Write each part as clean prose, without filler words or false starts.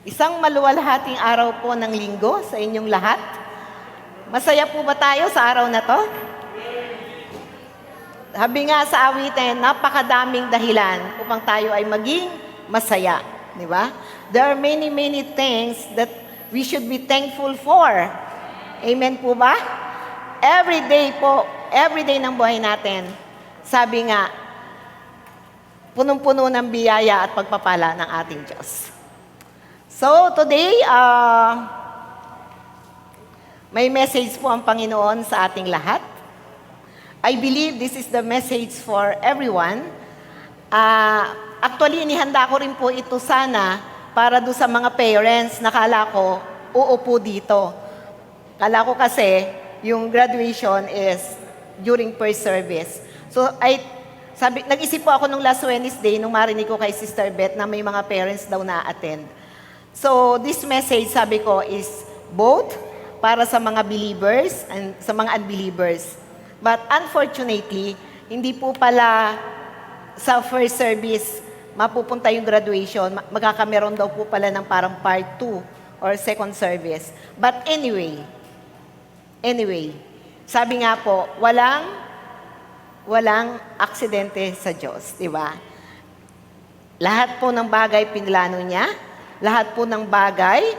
Isang maluwalhating araw po ng linggo sa inyong lahat. Masaya po ba tayo sa araw na to? Sabi nga sa awitin, napakadaming dahilan upang tayo ay maging masaya. Di ba? There are many, many things that we should be thankful for. Amen po ba? Every day ng buhay natin, sabi nga, punong-puno ng biyaya at pagpapala ng ating Diyos. So, today, may message po ang Panginoon sa ating lahat. I believe this is the message for everyone. Actually, inihanda ko rin po ito sana para do sa mga parents na kala ko uupo dito. Kala ko kasi yung graduation is during first service. So, nag-isip po ako nung last Wednesday nung marinig ko kay Sister Beth na may mga parents daw na-attend. So, this message, sabi ko, is both para sa mga believers and sa mga unbelievers. But unfortunately, hindi po pala sa first service mapupunta yung graduation. Magkakameron daw po pala ng parang part 2 or second service. But anyway, sabi nga po, walang aksidente sa Diyos, di ba? Lahat po ng bagay pinlano niya. Lahat po ng bagay,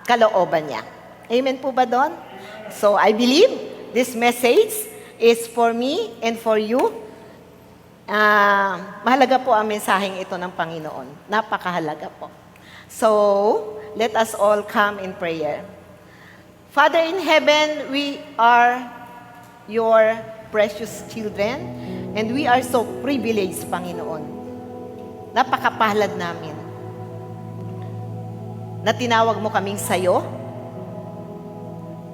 kalooban niya. Amen po ba doon? So, I believe this message is for me and for you. Mahalaga po ang mensaheng ito ng Panginoon. Napakahalaga po. So, let us all come in prayer. Father in heaven, we are your precious children and we are so privileged, Panginoon. Napakapalad namin na tinawag mo kaming sayo,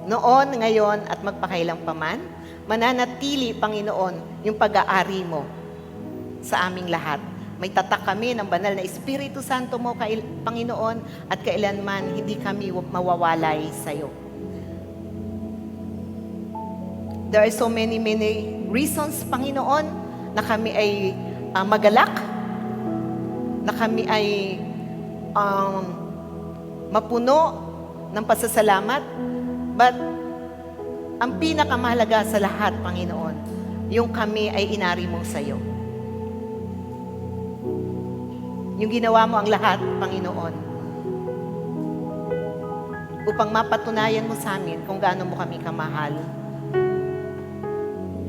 noon, ngayon, at magpakailang paman, mananatili, Panginoon, yung pag-aari mo sa aming lahat. May tatak kami ng banal na Espiritu Santo mo, Panginoon, at kailanman hindi kami mawawalay sa'yo. There are so many reasons, Panginoon, na kami ay magalak, na kami ay mapuno ng pasasalamat. But, ang pinakamahalaga sa lahat, Panginoon, yung kami ay inari mo sa'yo. Yung ginawa mo ang lahat, Panginoon, upang mapatunayan mo sa amin kung gaano mo kami kamahal.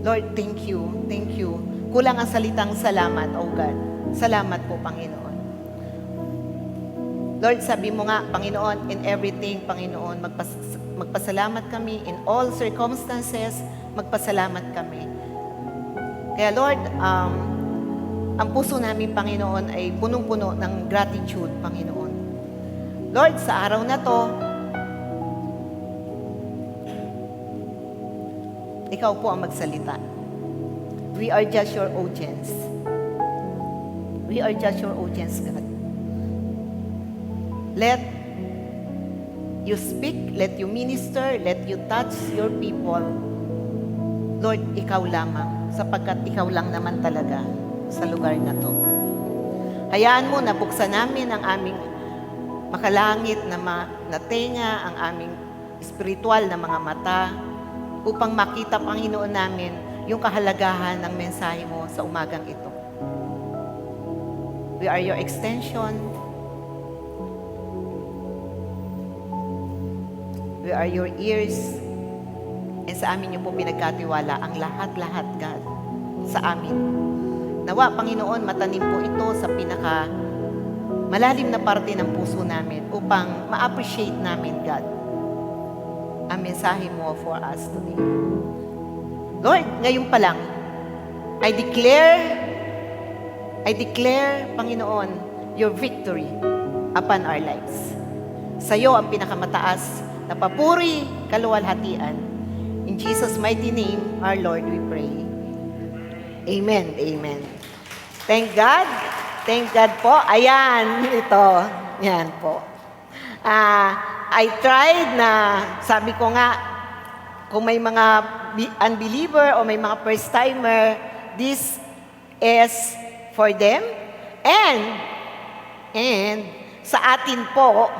Lord, thank you. Thank you. Kulang ang salitang salamat, O God. Salamat po, Panginoon. Lord, sabi mo nga, Panginoon, in everything, Panginoon, magpasalamat kami. In all circumstances, magpasalamat kami. Kaya Lord, ang puso namin, Panginoon, ay punong-puno ng gratitude, Panginoon. Lord, sa araw na to, ikaw po ang magsalita. We are just your audience. We are just your audience, God. Let you speak, let you minister, let you touch your people. Lord, ikaw lamang, sapagkat ikaw lang naman talaga sa lugar na to. Hayaan mo na buksan namin ang aming makalangit na tenga, ang aming espiritual na mga mata, upang makita, Panginoon namin, yung kahalagahan ng mensahe mo sa umagang ito. We are your extension. We are your ears. And sa amin niyo po pinagkatiwala ang lahat-lahat, God, sa amin. Nawa, Panginoon, matanim po ito sa pinaka malalim na parte ng puso namin upang ma-appreciate namin, God, ang mensahe mo for us today. Lord, ngayon pa lang, I declare, Panginoon, your victory upon our lives. Sa iyo ang pinakamataas na papuri, kaluwalhatian. In Jesus' mighty name, our Lord, we pray. Amen. Amen. Thank God. Thank God po. Ayan, ito. Yan po. I tried na, sabi ko nga, kung may mga unbeliever o may mga first-timer, this is for them. And sa atin po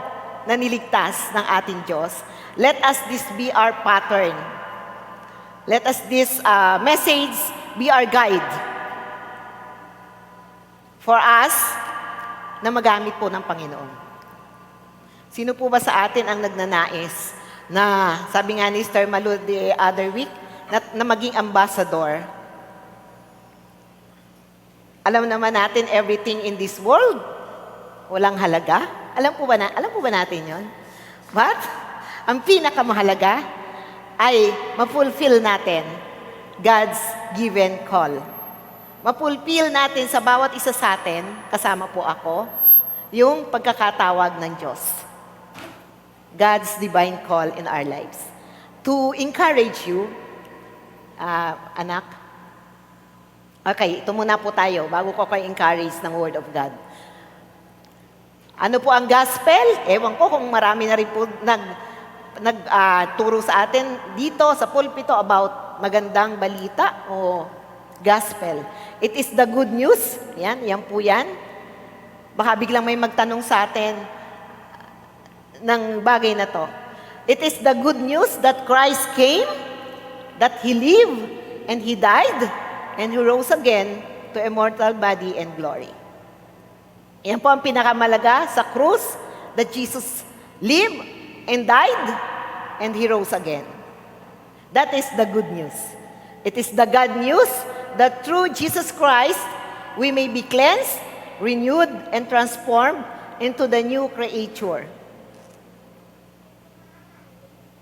na niligtas ng ating Diyos. Let us this be our pattern. Let us this message be our guide for us na magamit po ng Panginoon. Sino po ba sa atin ang nagnanais na, sabi nga ni Sister Malu the other week, na maging ambassador? Alam naman natin everything in this world, walang halaga. Alam po ba natin yon? But, ang pinakamahalaga ay ma-fulfill natin God's given call. Ma-fulfill natin sa bawat isa sa atin, kasama po ako, yung pagkakatawag ng Diyos. God's divine call in our lives. To encourage you, anak. Okay, ito muna po tayo bago ko kayo encourage ng Word of God. Ano po ang gospel? Ewan ko kung marami na rin po nagturo sa atin dito sa pulpito about magandang balita o gospel. It is the good news. Yan po yan. Baka biglang may magtanong sa atin ng bagay na to. It is the good news that Christ came, that He lived, and He died, and He rose again to immortal body and glory. Yan po ang pinakamalaga sa krus, that Jesus lived and died, and He rose again. That is the good news. It is the God news that through Jesus Christ, we may be cleansed, renewed, and transformed into the new creature.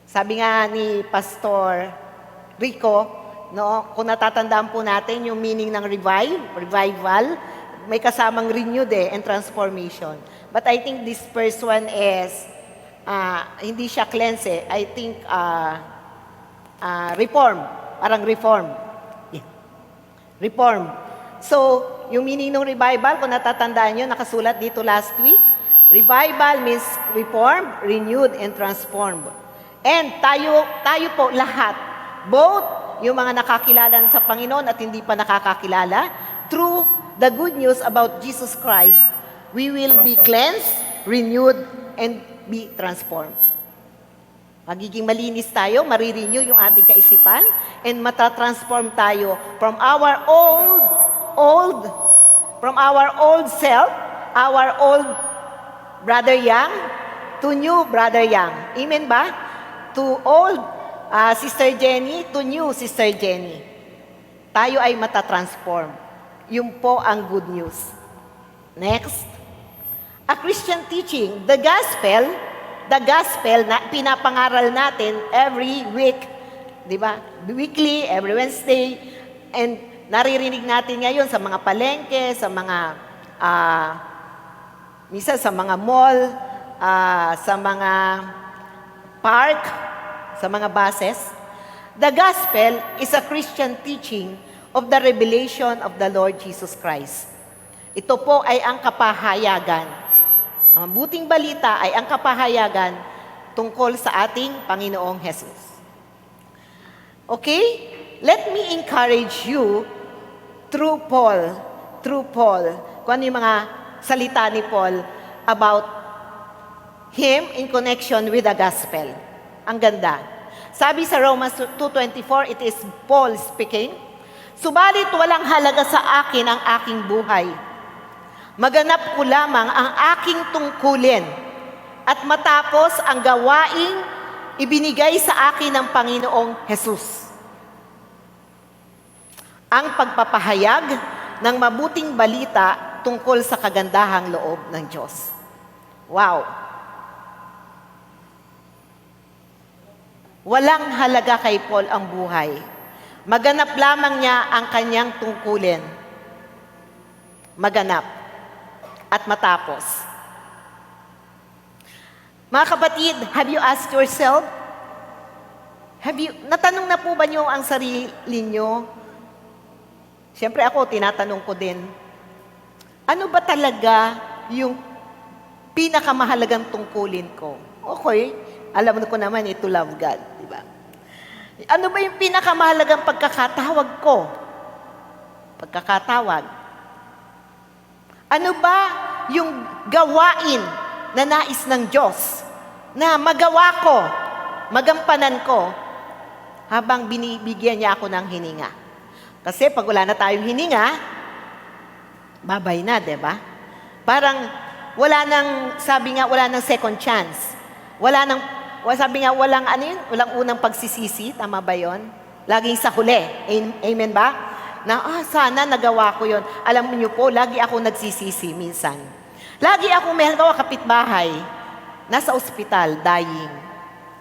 Sabi nga ni Pastor Rico, no, kung natatandaan po natin yung meaning ng revival, may kasamang renewed and transformation. But I think this first one is, hindi siya cleanse I think, reform. Parang reform. Yeah. Reform. So, yung meaning ng revival, kung natatandaan nyo, nakasulat dito last week, revival means reform, renewed, and transformed. And tayo po lahat, both yung mga nakakilala sa Panginoon at hindi pa nakakakilala, through the good news about Jesus Christ, we will be cleansed, renewed, and be transformed. Magiging malinis tayo, marirenew yung ating kaisipan, and matatransform tayo from our old self, our old brother Yang, to new brother Yang. Amen ba? To old Sister Jenny, to new Sister Jenny. Tayo ay matatransform. Yun po ang good news. Next. A Christian teaching, the gospel na pinapangaral natin every week, di ba? Weekly, every Wednesday, and naririnig natin ngayon sa mga palengke, sa mga, minsan sa mga mall, sa mga park, sa mga buses. The gospel is a Christian teaching of the revelation of the Lord Jesus Christ. Ito po ay ang kapahayagan. Ang mabuting balita ay ang kapahayagan tungkol sa ating Panginoong Jesus. Okay? Let me encourage you through Paul, kung ano yung mga salita ni Paul about him in connection with the gospel. Ang ganda. Sabi sa Romans 2:24, it is Paul speaking, "Subalit walang halaga sa akin ang aking buhay. Maganap ko lamang ang aking tungkulin at matapos ang gawaing ibinigay sa akin ng Panginoong Jesus. Ang pagpapahayag ng mabuting balita tungkol sa kagandahang loob ng Diyos." Wow! Walang halaga kay Paul ang buhay. Maganap lamang niya ang kanyang tungkulin. Maganap at matapos. Mga kapatid, have you asked yourself? Natanong na po ba niyo ang sarili niyo? Siyempre ako, tinatanong ko din. Ano ba talaga yung pinakamahalagang tungkulin ko? Okay, alam ko naman, to love God. Diba? Ano ba yung pinakamahalagang pagkakatawag ko? Pagkakatawag. Ano ba yung gawain na nais ng Diyos na magawa ko, magampanan ko, habang binibigyan niya ako ng hininga. Kasi pag wala na tayong hininga, babay na, di ba? Parang wala nang, sabi nga, wala nang second chance. Sabi nga, walang unang pagsisisi, tama ba yon? Laging sa huli. Amen ba? Na, sana nagawa ko yon. Alam niyo po, lagi ako nagsisisi minsan. Lagi ako, may halimbawa, kapitbahay, nasa ospital, dying.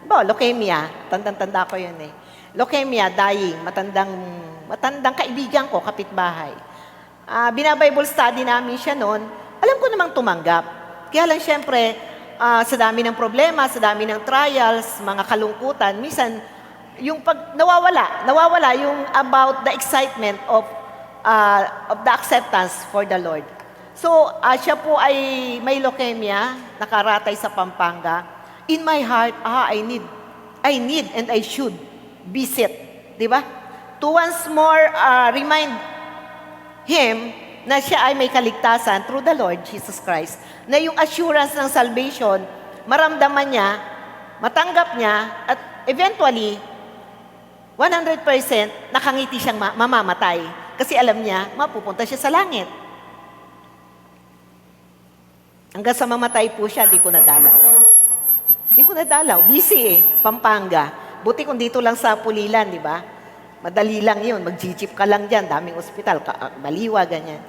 Leukemia, tandang-tanda ko yun eh. Leukemia, dying, matandang kaibigan ko, kapitbahay. Bina-Bible study namin siya noon, alam ko namang tumanggap. Kaya lang siyempre, sa dami ng problema, sa dami ng trials, mga kalungkutan, minsan, yung pag nawawala yung about the excitement of the acceptance for the Lord. So, siya po ay may leukemia, nakaratay sa Pampanga. In my heart, I need and I should visit. Di ba? To once more remind him na siya ay may kaligtasan through the Lord Jesus Christ. Na yung assurance ng salvation, maramdaman niya, matanggap niya, at eventually, 100% nakangiti siyang mamamatay. Kasi alam niya, mapupunta siya sa langit. Hanggang sa mamatay po siya, di ko nadalaw. Busy eh, Pampanga. Buti kung dito lang sa Pulilan, di ba? Madali lang yun. Mag-jeep ka lang dyan. Daming ospital. Baliwa, ganyan.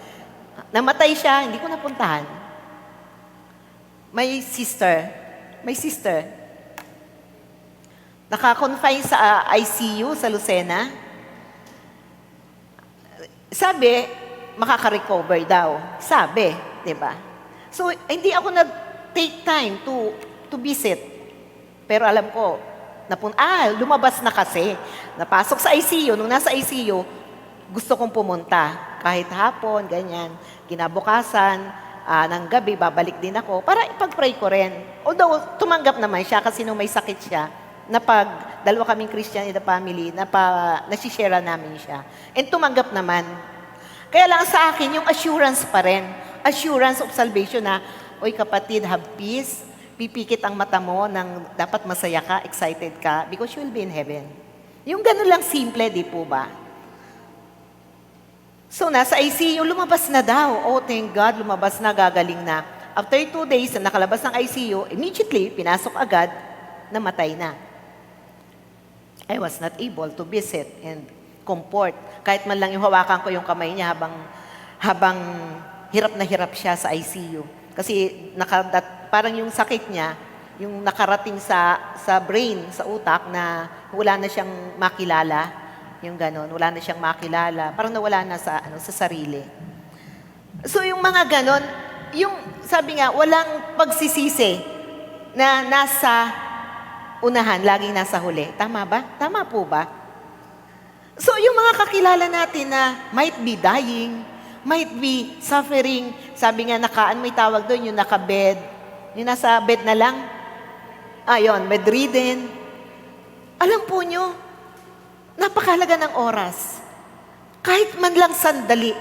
Namatay siya, hindi ko napuntahan. My sister, naka-confine sa ICU sa Lucena. Sabi, makaka-recover daw. Sabi, di ba? So, hindi ako nag-take time to visit. Pero alam ko, lumabas na kasi. Napasok sa ICU. Nung nasa ICU, gusto kong pumunta. Kahit hapon, ganyan. Kinabukasan, ng gabi, babalik din ako para ipag-pray ko rin. Although, tumanggap naman siya kasi nung may sakit siya, dalawa kaming Christian in the family, nasishare namin siya. And tumanggap naman. Kaya lang sa akin, yung assurance pa rin. Assurance of salvation na, oy kapatid, have peace. Pipikit ang mata mo ng dapat masaya ka, excited ka, because you will be in heaven. Yung ganun lang simple, di po ba? So, nasa ICU, lumabas na daw. Oh, thank God, lumabas na, gagaling na. After 2 days na nakalabas ng ICU, immediately, pinasok agad, namatay na. I was not able to visit and comfort. Kahit man lang yung hawakan ko yung kamay niya habang hirap na hirap siya sa ICU. Kasi parang yung sakit niya, yung nakarating sa brain, sa utak, na wala na siyang makilala. Yung ganon, wala na siyang makilala. Parang nawala na sa sarili. So yung mga ganon, yung sabi nga, walang pagsisisi na nasa unahan, laging nasa huli. Tama ba? Tama po ba? So yung mga kakilala natin na might be dying, might be suffering, sabi nga may tawag doon, yung naka-bed, yung nasa bed na lang, yun, bedridden. Alam po nyo, napakahalaga ng oras. Kahit man lang sandali,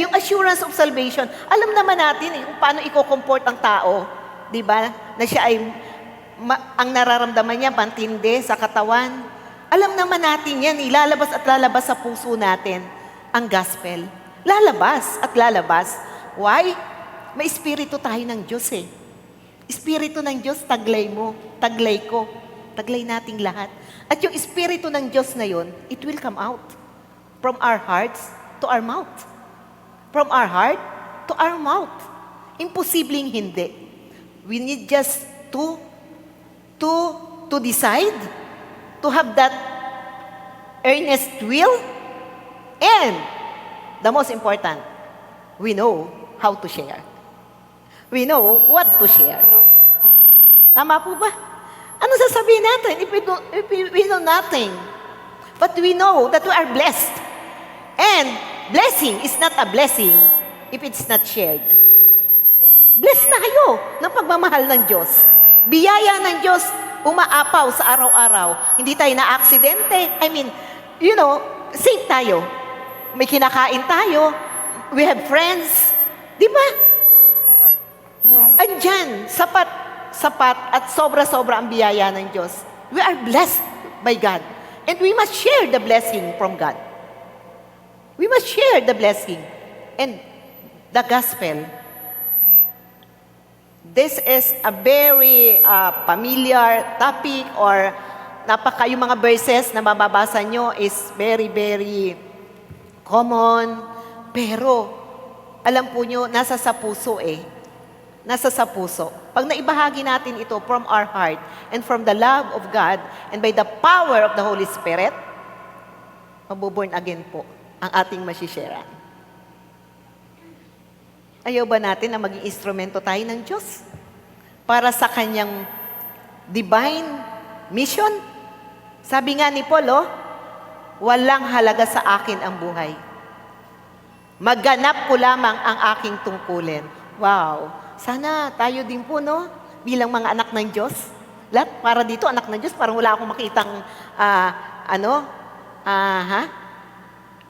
yung assurance of salvation, alam naman natin kung paano i-comfort ang tao, di ba? Na siya ay, ang nararamdaman niya, pantindi sa katawan. Alam naman natin yan, ilalabas at lalabas sa puso natin ang gospel. Lalabas at lalabas. Why? May espiritu tayo ng Diyos eh. Espiritu ng Diyos, taglay mo, taglay ko, taglay nating lahat. At yung espiritu ng Diyos na yun, it will come out from our hearts to our mouth. From our heart to our mouth. Imposibleng hindi. We need just to decide, to have that earnest will, and the most important, we know how to share. We know what to share. Tama po ba? Ano sasabihin natin if we know nothing? But we know that we are blessed. And blessing is not a blessing if it's not shared. Blessed tayo ng pagmamahal ng Diyos. Biyaya ng Diyos umaapaw sa araw-araw. Hindi tayo na-aksidente. Safe tayo. May kinakain tayo. We have friends. Di ba? Andyan, sapat at sobra-sobra ang biyaya ng Diyos. We are blessed by God. And we must share the blessing from God. We must share the blessing and the gospel. This is a very familiar topic or yung mga verses na mababasa nyo is very, very common. Pero, alam po nyo, nasa sa puso eh. Nasa sa puso. Pag naibahagi natin ito from our heart and from the love of God and by the power of the Holy Spirit, mabuborn again po ang ating masisharean. Ayaw ba natin na maging instrumento tayo ng Diyos para sa Kanyang divine mission? Sabi nga ni Paul, walang halaga sa akin ang buhay. Magganap ko lamang ang aking tungkulin. Wow! Sana tayo din po, bilang mga anak ng Diyos. Lahat, para dito, anak ng Diyos, parang wala akong makitang,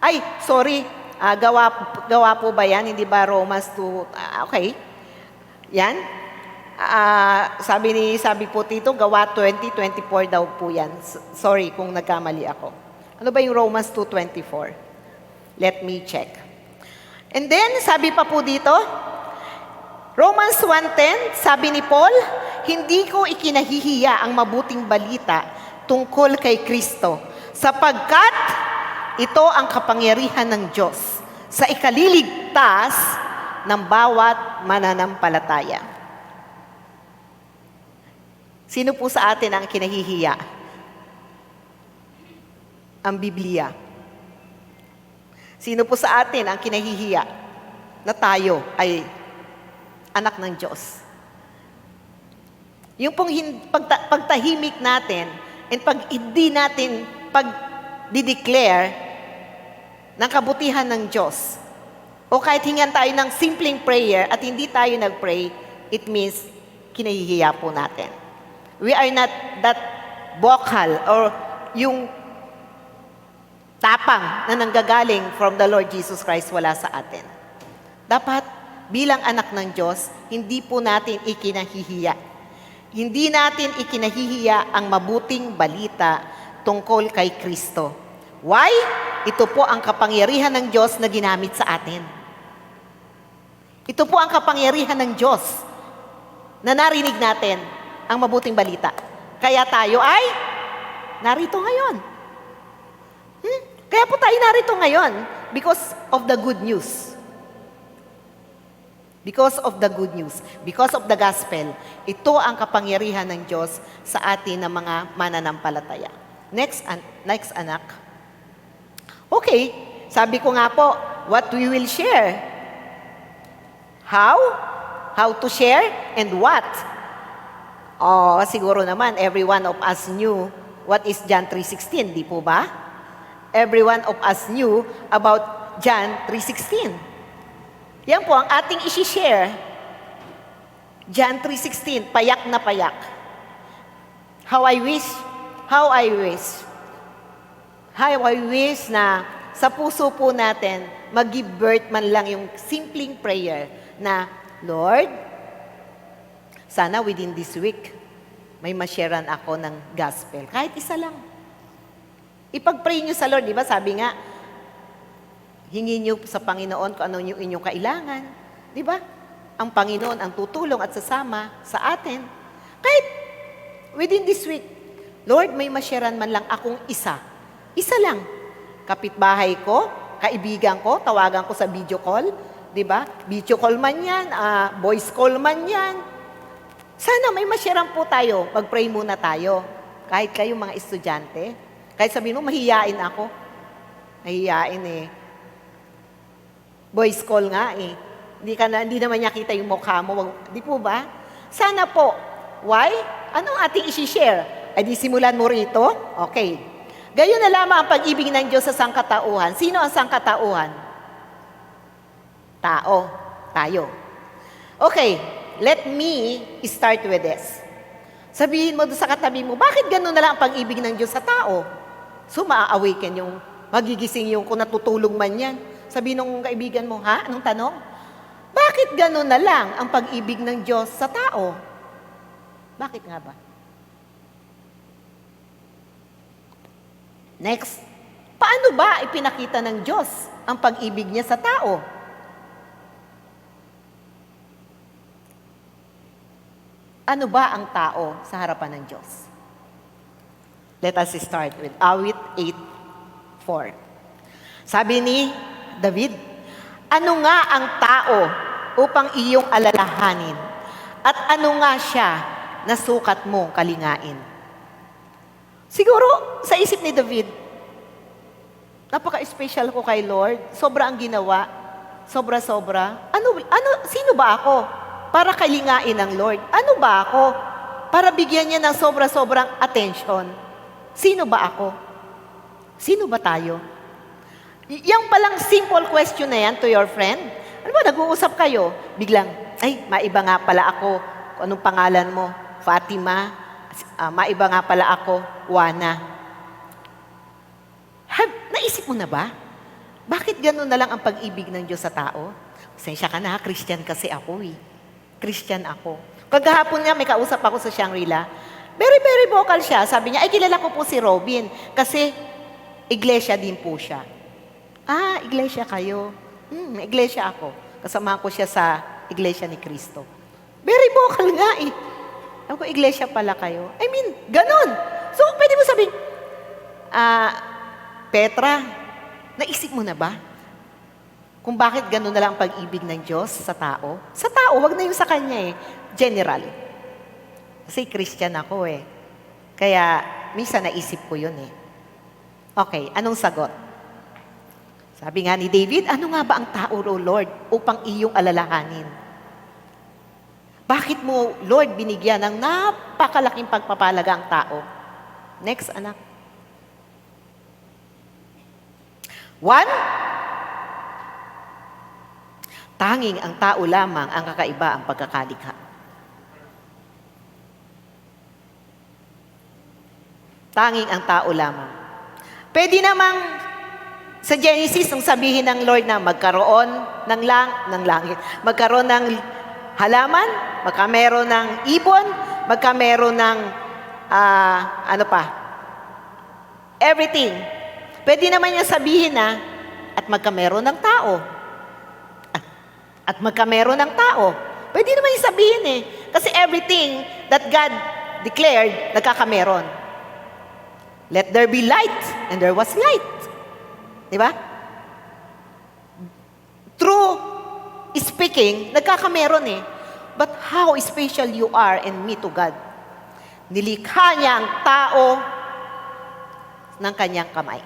Ay, sorry. Gawa po ba yan? Hindi ba Romans 2? Okay. Yan. Sabi po dito, gawa 20:24 daw po yan. Sorry kung nagkamali ako. Ano ba yung Romans 2:24? Let me check. And then, sabi pa po dito, Romans 1:10, sabi ni Paul, hindi ko ikinahihiya ang mabuting balita tungkol kay Kristo, sapagkat ito ang kapangyarihan ng Diyos sa ikaliligtas ng bawat mananampalataya. Sino po sa atin ang kinahihiya? Ang Biblia. Sino po sa atin ang kinahihiya na tayo ay anak ng Diyos? Yung pong pagtahimik natin and pag hindi natin pag-declare ng kabutihan ng Diyos o kahit hingan tayo ng simpleng prayer at hindi tayo nag-pray, it means kinahihiya po natin. We are not that vocal or yung tapang na nanggagaling from the Lord Jesus Christ wala sa atin. Dapat bilang anak ng Diyos, hindi po natin ikinahihiya. Hindi natin ikinahihiya ang mabuting balita tungkol kay Kristo. Why? Ito po ang kapangyarihan ng Diyos na ginamit sa atin. Ito po ang kapangyarihan ng Diyos na narinig natin ang mabuting balita. Kaya tayo ay narito ngayon. Kaya po tayo narito ngayon because of the good news. Because of the good news. Because of the gospel. Ito ang kapangyarihan ng Diyos sa atin na mga mananampalataya. Next anak. Okay, sabi ko nga po, what we will share. How? How to share and what? Siguro naman, every one of us knew what is John 3:16, di po ba? Every one of us knew about John 3:16. Yan po ang ating isi-share. John 3:16, payak na payak. How I wish na sa puso po natin, mag-give birth man lang yung simpleng prayer na, Lord, sana within this week, may ma-sharean ako ng gospel. Kahit isa lang. Ipag-pray nyo sa Lord, di ba? Sabi nga, hingin nyo sa Panginoon kung ano yung inyong kailangan. Di ba? Ang Panginoon ang tutulong at sasama sa atin. Kahit within this week, Lord, may ma-sharean man lang akong isa. Isa lang. Kapitbahay ko, kaibigan ko, tawagan ko sa video call. Di ba? Video call man yan, voice call man yan. Sana may ma-sharean po tayo. Mag-pray muna tayo. Kahit kayo mga estudyante. Kahit sabihin mo, mahihiyain ako. Mahihiyain eh. Voice call nga eh. Hindi naman niya kita yung mukha mo. Di po ba? Sana po. Why? Anong ating isi-share? Ay di simulan mo rito? Okay. Gayon na lamang ang pag-ibig ng Diyos sa sangkatauhan. Sino ang sangkatauhan? Tao. Tayo. Okay. Let me start with this. Sabihin mo doon sa katabi mo, bakit gano'n na lang ang pag-ibig ng Diyos sa tao? So, maa-awaken yung, magigising yung kung natutulog man yan. Sabihin ng kaibigan mo, ha? Anong tanong? bakit gano'n na lang ang pag-ibig ng Diyos sa tao? Bakit nga ba? Next, paano ba ipinakita ng Diyos ang pag-ibig niya sa tao? Ano ba ang tao sa harapan ng Diyos? Let us start with Awit 8:4. Sabi ni David, ano nga ang tao upang iyong alalahanin? At ano nga siya na sukat mong kalingain? Siguro, sa isip ni David, napaka-special ko kay Lord. Sobra ang ginawa. Sobra-sobra. Sino ba ako para kalingain ng Lord? Ano ba ako para bigyan niya ng sobra-sobrang attention? Sino ba ako? Sino ba tayo? Yang palang simple question na yan to your friend. Ano ba, nag-uusap kayo, biglang, ay, maiba nga pala ako. Anong pangalan mo? Fatima. Maiba nga pala ako, Juana. Naisip mo na ba? Bakit gano'n na lang ang pag-ibig ng Diyos sa tao? Pasensya ka na, Christian kasi ako eh. Christian ako. Kagahapon nga, may kausap ako sa Shangri-La. Very, very vocal siya. Sabi niya, ay, kilala ko po si Robin. Kasi, iglesia din po siya. Ah, iglesia kayo. Iglesia ako. Kasama ko siya sa iglesia ni Cristo. Very vocal nga eh. Ako, iglesia pala kayo. I mean, ganun. So, pwede mo sabihin, Petra, naisip mo na ba? Kung bakit ganun na lang ang pag-ibig ng Diyos sa tao? Sa tao, wag na yung sa Kanya eh. General. Kasi Christian ako eh. Kaya, minsan naisip ko yun eh. Okay, anong sagot? Sabi nga ni David, ano nga ba ang tao, O Lord, upang iyong alalahanin? Bakit mo, Lord, binigyan ng napakalaking pagpapalaga ang tao? Next, anak. 1, tanging ang tao lamang ang kakaiba ang pagkakalikha. Tanging ang tao lamang. Pwede namang sa Genesis, nung sabihin ng Lord na magkaroon ng langit, magkaroon ng halaman, magkameron ng ibon, magkameron ng, everything. Pwede naman niya sabihin na, at magkameron ng tao. At magkameron ng tao. Pwede naman niya sabihin eh. Kasi everything that God declared, nagkakameron. Let there be light, and there was light. Diba? True speaking, nagkakameron eh. But how special you are and me to God. Nilikha niya ang tao ng kanyang kamay.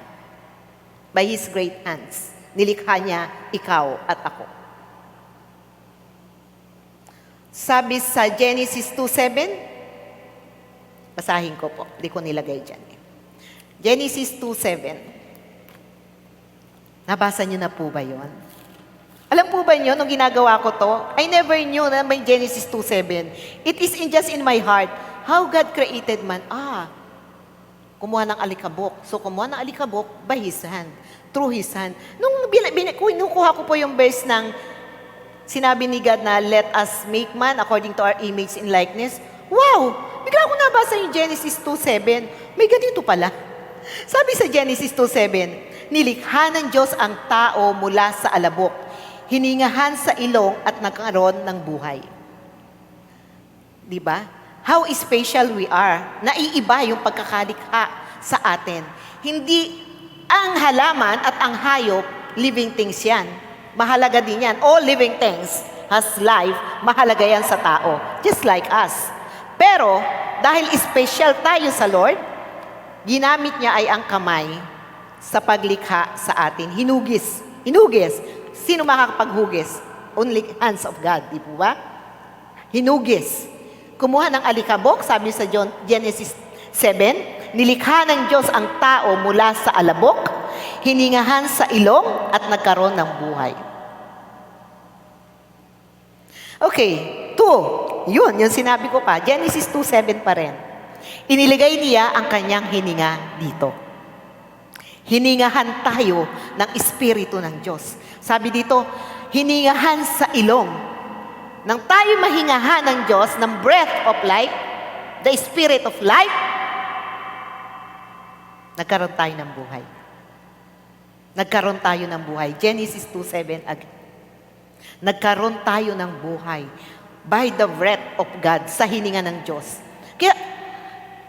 By His great hands. Nilikha niya ikaw at ako. Sabi sa Genesis 2:7, basahin ko po, hindi ko nilagay dyan. Genesis 2:7. Nabasa niyo na po ba yun? Alam po ba niyo, nung ginagawa ko to, I never knew na may Genesis 2:7. It is just in my heart, how God created man. Kumuha ng alikabok. So, kumuha ng alikabok by His hand. Through His hand. Nung kinukuha ko po yung verse ng sinabi ni God na, let us make man according to our image and likeness. Wow! Bigla ko nabasa yung Genesis 2:7. May ganito pala. Sabi sa Genesis 2:7, nilikha ng Diyos ang tao mula sa alabok, hiningahan sa ilong at nagkaroon ng buhay. Diba? How special we are. Naiiba yung pagkakalikha sa atin. Hindi ang halaman at ang hayop, living things yan. Mahalaga din yan. All living things has life. Mahalaga yan sa tao. Just like us. Pero, dahil special tayo sa Lord, ginamit niya ay ang kamay sa paglikha sa atin. Hinugis. Hinugis. Sino makakapaghugis? Only hands of God, di po ba? Hinugis. Kumuha ng alikabok, sabi sa Genesis 7, nilikha ng Diyos ang tao mula sa alabok, hiningahan sa ilong at nagkaroon ng buhay. Okay, 2. Yun sinabi ko pa. Genesis 2:7 pa rin. Iniligay niya ang kanyang hininga dito. Hiningahan tayo ng Espiritu ng Diyos. Sabi dito, hiningahan sa ilong. nang tayo mahingahan ng Diyos, ng breath of life, the spirit of life, nagkaroon tayo ng buhay. Nagkaroon tayo ng buhay. Genesis 2:7 again. Nagkaroon tayo ng buhay by the breath of God, sa hininga ng Diyos. Kaya,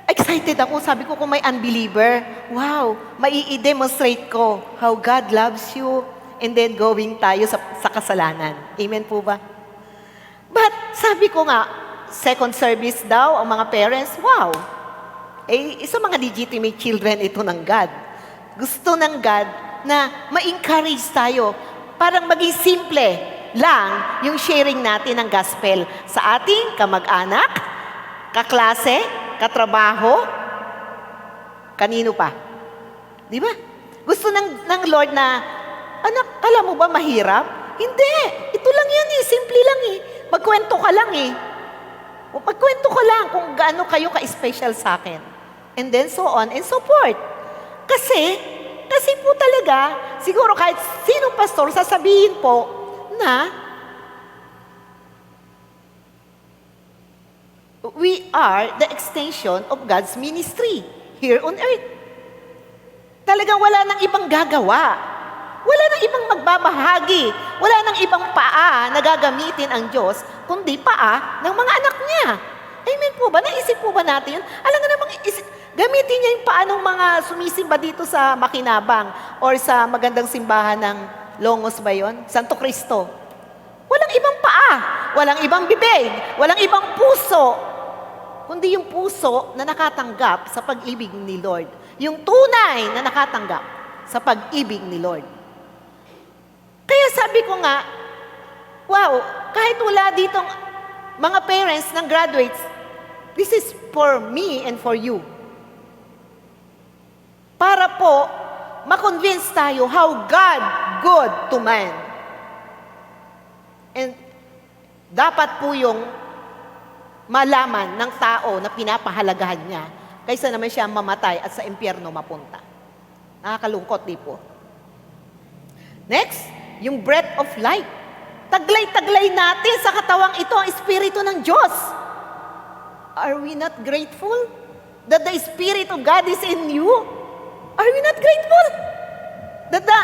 excited ako. Sabi ko kung may unbeliever, wow, mai-demonstrate ko how God loves you, and then going tayo sa kasalanan. Amen po ba? But, sabi ko nga, second service daw, ang mga parents, wow, sa mga legitimate children ito ng God. Gusto ng God na ma-encourage tayo, parang maging simple lang yung sharing natin ng gospel sa ating kamag-anak, kaklase, katrabaho, kanino pa. Di ba? Gusto ng Lord na, anak, alam mo ba mahirap? Hindi. Ito lang yan eh. Simple lang eh. Magkwento ka lang eh. Magkwento ka lang kung gaano kayo ka-special sa akin. And then so on and so forth. Kasi po talaga, siguro kahit sinong pastor, sasabihin po na we are the extension of God's ministry here on earth. Talagang wala nang ibang gagawa. Wala nang ibang magbabahagi. Wala nang ibang paa na gagamitin ang Diyos, kundi paa ng mga anak niya. Amen po ba? Naisip po ba natin yun? Alam nga namang gamitin niya yung paa ng mga sumisimba dito sa Makinabang or sa magandang simbahan ng Longos ba yun? Santo Cristo. Walang ibang paa. Walang ibang bibig. Walang ibang puso. Kundi yung puso na nakatanggap sa pag-ibig ni Lord. Yung tunay na nakatanggap sa pag-ibig ni Lord. Kaya sabi ko nga, wow, kahit wala ditong mga parents ng graduates, this is for me and for you. Para po, ma-convince tayo how God good to man. And dapat po yung malaman ng tao na pinapahalagahan niya kaysa naman siya mamatay at sa impyerno mapunta. Nakakalungkot, di po? Next, yung breath of life. Taglay-taglay natin sa katawang ito ang Espiritu ng Diyos. Are we not grateful that the Spirit of God is in you? Are we not grateful that the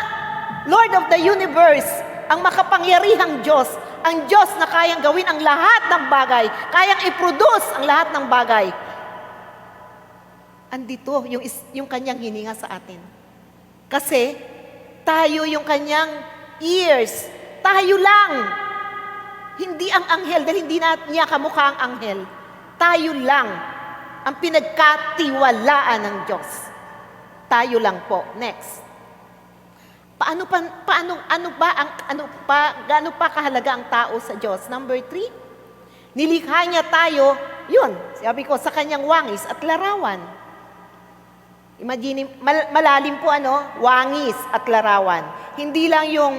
Lord of the universe, ang makapangyarihang Diyos, ang Diyos na kayang gawin ang lahat ng bagay, kayang i-produce ang lahat ng bagay, andito yung kanyang hininga sa atin. Kasi tayo yung kanyang ears. Tayo lang. Hindi ang anghel, dahil hindi niya kamukha ang anghel. Tayo lang ang pinagkatiwalaan ng Diyos. Tayo lang po. Next. Gaano pa kahalaga ang tao sa Diyos? Number 3, nilikha niya tayo, yun, sabi ko, sa kanyang wangis at larawan. Imagine, malalim po wangis at larawan. Hindi lang yung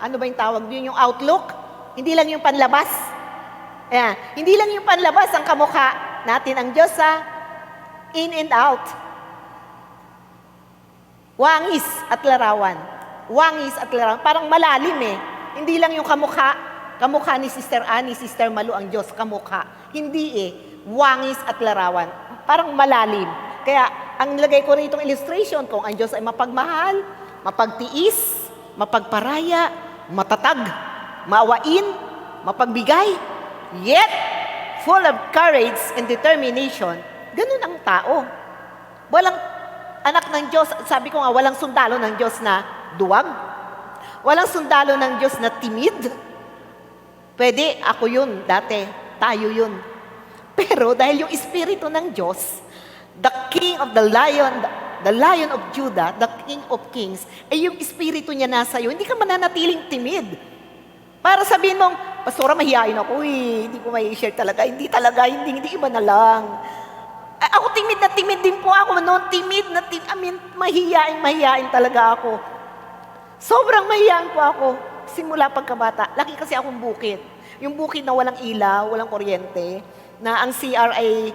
ano ba yung tawag yun, yung outlook, hindi lang yung panlabas. Ayan, hindi lang yung panlabas ang kamukha natin ang Diyos in and out. Wangis at larawan. Wangis at larawan. Parang malalim eh. Hindi lang yung kamukha ni Sister Annie, Sister Malu ang Diyos, kamukha. Hindi eh. Wangis at larawan. Parang malalim. Kaya, ang nilagay ko rin itong illustration, kung ang Diyos ay mapagmahal, mapagtiis, mapagparaya, matatag, maawain, mapagbigay, yet full of courage and determination, ganun ang tao. Walang anak ng Diyos, sabi ko nga, walang sundalo ng Diyos na duwag. Walang sundalo ng Diyos na timid. Pwede, ako yun, dati, tayo yun. Pero dahil yung Espiritu ng Diyos, the King of the Lion of Judah, the King of Kings, ay yung Espiritu niya nasa iyo, hindi ka mananatiling timid. Para sabihin mong, Pastora, mahihain ako hindi ko may share talaga. Hindi talaga, hindi iba na lang. Ako timid din po ako. Mahihain talaga ako. Sobrang mahihain po ako. Simula pagkabata. Laki kasi akong bukid. Yung bukid na walang ilaw, walang kuryente, na ang CR ay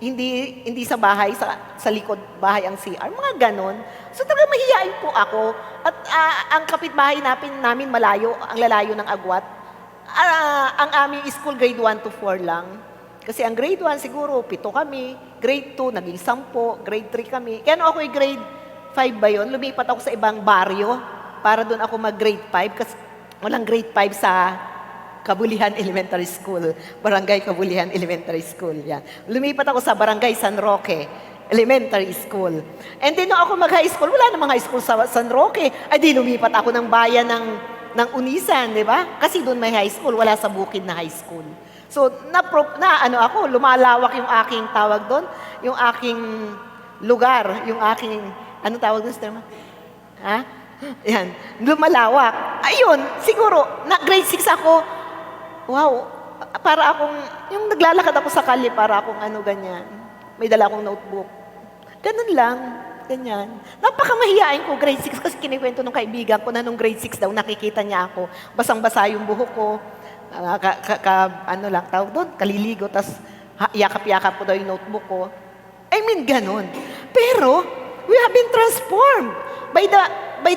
hindi sa bahay, sa likod bahay ang CR, mga ganon. So talaga mahihain po ako. At ang kapitbahay namin malayo, ang lalayo ng agwat. Ang aming school grade 1 to 4 lang. Kasi ang grade 1 siguro, 7 kami. Grade 2, naging 10. Grade 3 kami. Kaya no ako grade 5 ba yun? Lumipat ako sa ibang baryo para doon ako mag-grade 5 kasi walang grade 5 sa Kabulihan Elementary School. Barangay Kabulihan Elementary School. Yan. Lumipat ako sa Barangay San Roque Elementary School. And then, nung ako mag-high school, wala namang high school sa San Roque. Ay di, lumipat ako ng bayan ng Unisan, di ba? Kasi doon may high school, wala sa Bukid na high school. So, lumalawak yung aking tawag doon, yung aking lugar, yung aking, ano tawag doon, Sister Ma? Ha? Yan, lumalawak. Ayun, siguro, grade 6 ako, wow, para akong, yung naglalakad ako sa kali, para akong ganyan. May dala akong notebook. Ganun lang, ganyan. Napakamahiyain ko, grade 6, kasi kinikwento ng kaibigan ko na nung grade 6 daw, nakikita niya ako, basang-basa yung buhok ko, tawag doon, kaliligo, tas yakap-yakap ko daw yung notebook ko. I mean, ganun. Pero, we have been transformed by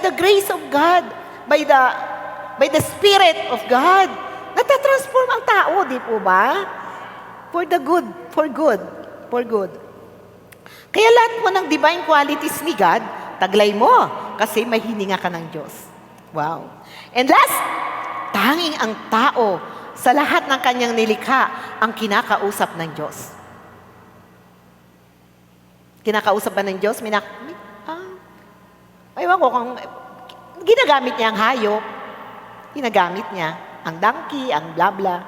the grace of God, by the Spirit of God. Natatransform ang tao, di po ba? For the good, for good, for good. Kaya lahat po ng divine qualities ni God, taglay mo, kasi may hininga ka ng Diyos. Wow. And last, tanging ang tao sa lahat ng kanyang nilikha ang kinakausap ng Diyos. Kinakausap ba ng Diyos? Ewan ko kung ginagamit niya ang hayop, ginagamit niya ang donkey, ang bla-bla.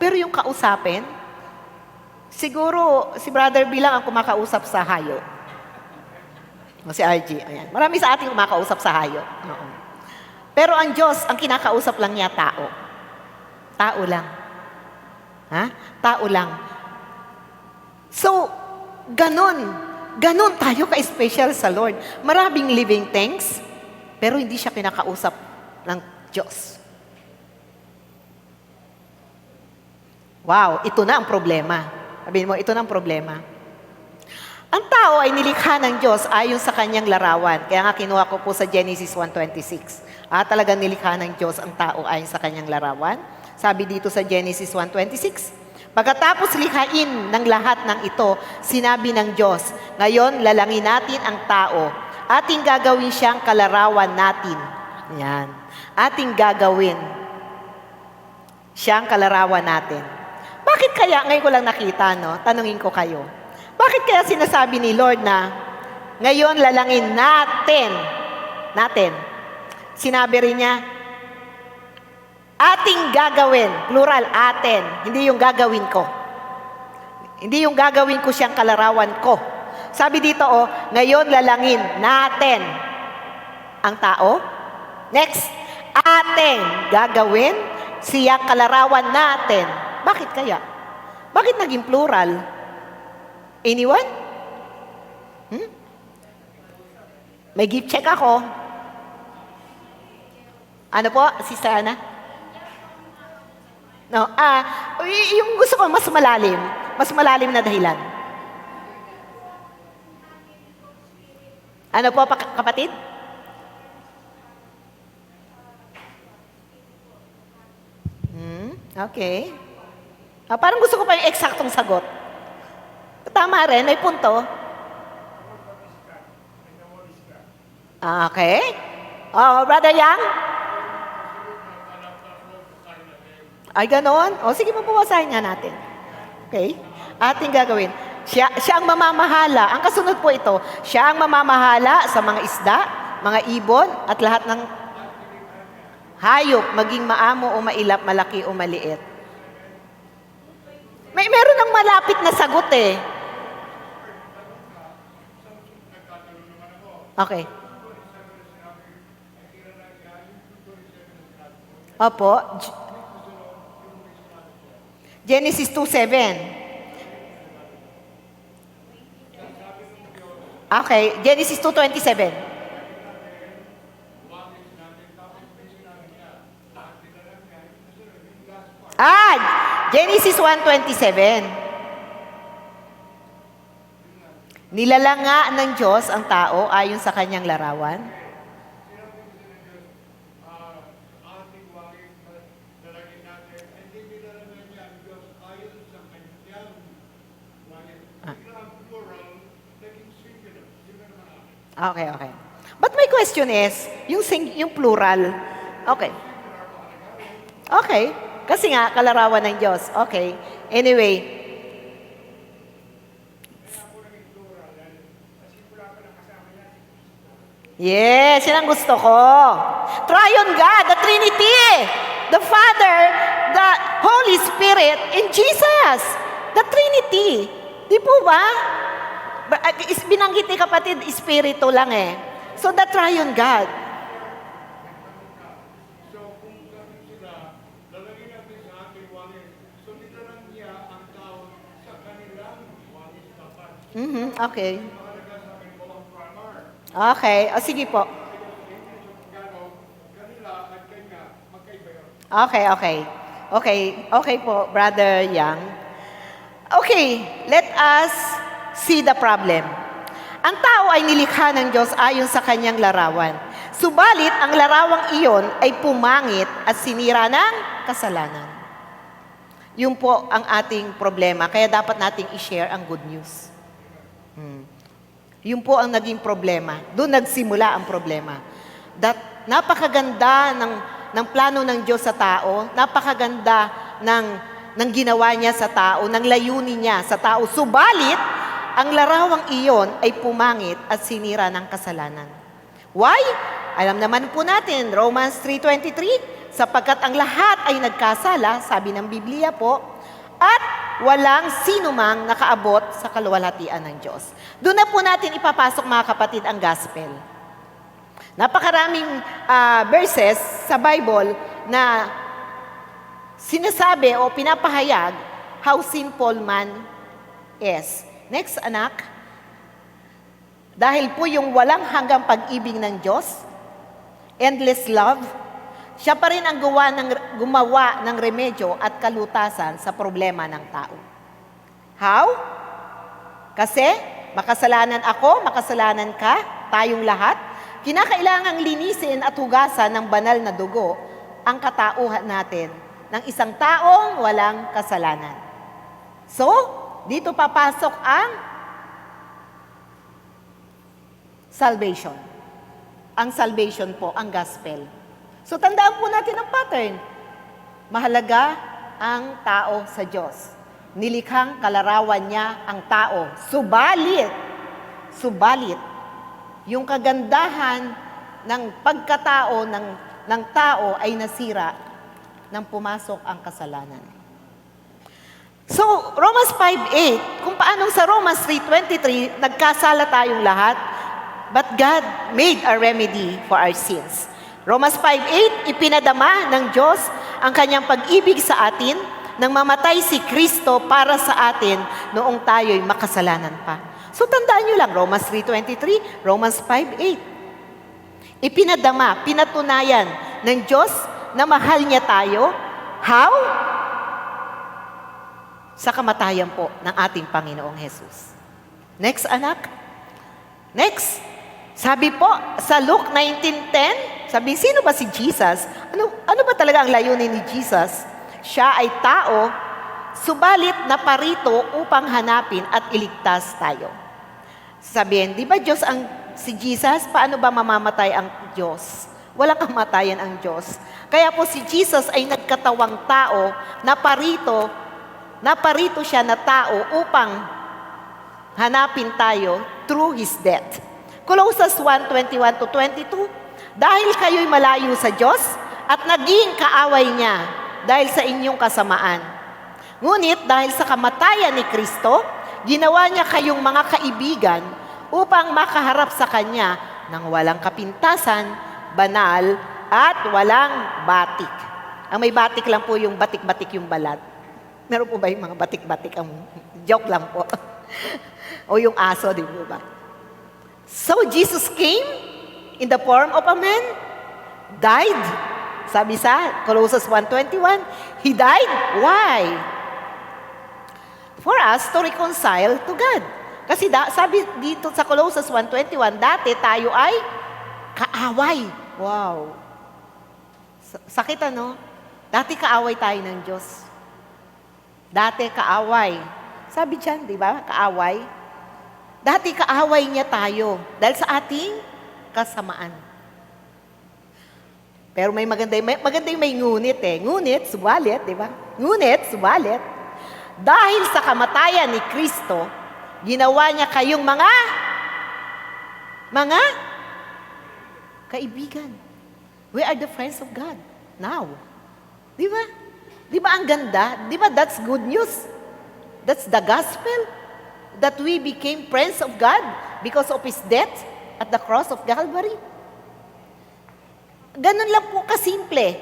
Pero yung kausapin, siguro si Brother Bilang ang kumakausap sa hayop. O si RG, ayan. Marami sa ating kumakausap sa hayop. Oo. Pero ang Diyos, ang kinakausap lang niya tao. Tao lang. Ha? Tao lang. So, ganon tayo ka-special sa Lord. Maraming living things, pero hindi siya kinakausap ng Diyos. Wow, ito na ang problema. Sabihin mo, ito na ang problema. Ang tao ay nilikha ng Diyos ayon sa kanyang larawan. Kaya nga kinuha ko po sa Genesis 1:26. Talagang nilikha ng Diyos ang tao ayon sa kanyang larawan. Sabi dito sa Genesis 1:26, pagkatapos likhain ng lahat ng ito, sinabi ng Diyos, ngayon lalangin natin ang tao. Ating gagawin siyang kalarawan natin. Yan. Ating gagawin siyang kalarawan natin. Bakit kaya, ngayon ko lang nakita, no? Tanungin ko kayo. Bakit kaya sinasabi ni Lord na, ngayon lalangin natin. Sinabi rin niya, ating gagawin, plural, atin. Hindi yung gagawin ko. Hindi yung gagawin ko siyang kalarawan ko. Sabi dito, ngayon lalangin natin ang tao. Next, ating gagawin siyang kalarawan natin. Bakit kaya? Bakit naging plural? Anyone? May gift check ako. Ano po, Sister Ana? No, yung gusto ko mas malalim na dahilan. Ano po, kapatid? Okay. Parang gusto ko pa yung eksaktong sagot. Tama rin, may punto. Okay. Brother Yang? Ay, ganon? Sige, mabawasahin nga natin. Okay. Ating gagawin. Siya ang mamamahala. Ang kasunod po ito, siya ang mamamahala sa mga isda, mga ibon, at lahat ng hayop, maging maamo o mailap, malaki o maliit. Meron ng malapit na sagot eh. Okay. Opo. Genesis 2:7. Okay. Genesis 2:27. Genesis 1:27. Nilalanga ng Diyos ang tao ayon sa kanyang larawan. Ating wangin dalangin natin, hindi nilalagay niya ang Diyos ayon sa kanyang wangin. Bigla ang plural, naging singular. Yun na naman akin. Okay. But my question is, yung plural. Okay. Okay. Kasi nga, kalarawan ng Diyos. Okay. Anyway. Yes, yan ang gusto ko. Triune God, the Trinity, the Father, the Holy Spirit, and Jesus. The Trinity. Di po ba? Binanggit ni kapatid, Espiritu lang eh. So the Triune God. So kung ganun sila, lalagay natin sa ating wangin. So nilalang niya ang tao sa kanilang wangin dapat. Okay. Mahalaga sa akin po ang grammar. Okay. O sige po. Kanila at kanya, magkaiba yun. Okay po, Brother Yang. Okay, let us see the problem. Ang tao ay nilikha ng Diyos ayon sa kanyang larawan. Subalit, ang larawang iyon ay pumangit at sinira ng kasalanan. Yun po ang ating problema. Kaya dapat nating i-share ang good news. Yun po ang naging problema. Doon nagsimula ang problema. Napakaganda ng plano ng Diyos sa tao. Napakaganda ng ginawa niya sa tao, ng layunin niya sa tao. Subalit, ang larawang iyon ay pumangit at sinira ng kasalanan. Why? Alam naman po natin, Romans 3:23, sapagkat ang lahat ay nagkasala, sabi ng Biblia po, at walang sinumang nakaabot sa kaluwalhatian ng Diyos. Doon na po natin ipapasok, mga kapatid, ang gospel. Napakaraming verses sa Bible na sinasabi o pinapahayag how sinful man is. Next, anak. Dahil po yung walang hanggang pag-ibig ng Diyos, endless love, siya pa rin ang gumawa ng remedyo at kalutasan sa problema ng tao. How? Kasi makasalanan ako, makasalanan ka, tayong lahat. Kinakailangang linisin at hugasan ng banal na dugo ang katauhan natin ng isang taong walang kasalanan. So, dito papasok ang salvation. Ang salvation po, ang gospel. So, tandaan po natin ang pattern. Mahalaga ang tao sa Diyos. Nilikhang kalarawan niya ang tao. Subalit, yung kagandahan ng pagkatao ng tao ay nasira nang pumasok ang kasalanan. So, Romans 5:8, kung paanong sa Romans 3:23, nagkasala tayong lahat, but God made a remedy for our sins. Romans 5:8, ipinadama ng Diyos ang kanyang pag-ibig sa atin nang mamatay si Kristo para sa atin noong tayo'y makasalanan pa. So, tandaan nyo lang, Romans 3:23, Romans 5:8. Ipinadama, pinatunayan ng Diyos na mahal niya tayo. How? Sa kamatayan po ng ating Panginoong Jesus. Next, anak. Next. Sabi po sa Luke 19:10, sabi, sino ba si Jesus? Ano ba talaga ang layunin ni Jesus? Siya ay tao, subalit naparito upang hanapin at iligtas tayo. Sabihin, di ba Diyos si Jesus? Paano ba mamamatay ang Diyos? Walang kamatayan ang Diyos. Kaya po si Jesus ay nagkatawang tao, naparito siya na tao upang hanapin tayo through His death. Colossians 1:21-22, dahil kayo'y malayo sa Diyos at naging kaaway niya dahil sa inyong kasamaan. Ngunit dahil sa kamatayan ni Kristo, ginawa niya kayong mga kaibigan upang makaharap sa Kanya ng walang kapintasan, banal, at walang batik. Ang may batik lang po yung batik-batik yung balat. Meron po ba yung mga batik-batik? Joke lang po. O yung aso, di ba? So, Jesus came in the form of a man, died. Sabi sa Colossians 1:21, He died. Why? For us to reconcile to God. Kasi sabi dito sa Colossus 1:21, dati tayo ay kaaway. Wow. Sakit ano? Dati kaaway tayo ng Diyos. Dati kaaway. Sabi dyan, di ba? Kaaway. Dati kaaway niya tayo dahil sa ating kasamaan. Pero may maganda yung may ngunit eh. Ngunit, subalit, di ba? Ngunit, subalit, dahil sa kamatayan ni Kristo, ginawa niya kayong mga kaibigan. We are the friends of God now. Di ba? Di ba ang ganda? Di ba that's good news? That's the gospel. That we became friends of God because of His death at the cross of Calvary. Ganun lang po kasimple.